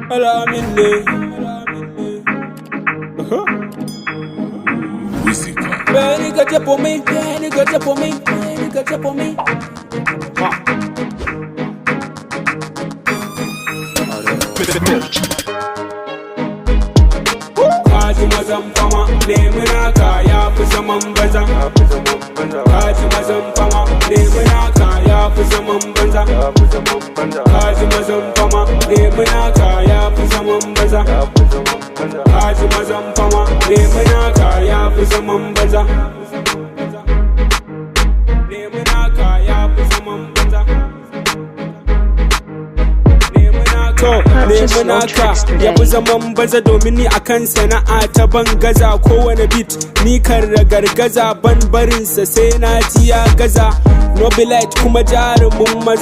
Alamine. Benny got your for me, Benny got your for me, Benny got your for me. Kaji mazan fama, nemi naka ya fi zaman banza. Kaji mazan fama, nemi naka ya fi zaman banza. Kaji mazan fama, nemi naka ya fi zaman banza. Kaji mazan fama, nemi naka ya fi zaman banza. Nemi naka ya fi zaman banza. Nemi naka ya fi zaman banza domin ni akan sana'a ta bangaza. Kowane beat ni kan ragargaza, ban barinsa sai na ji ya gaza. Nobilite kuma jarumin maza.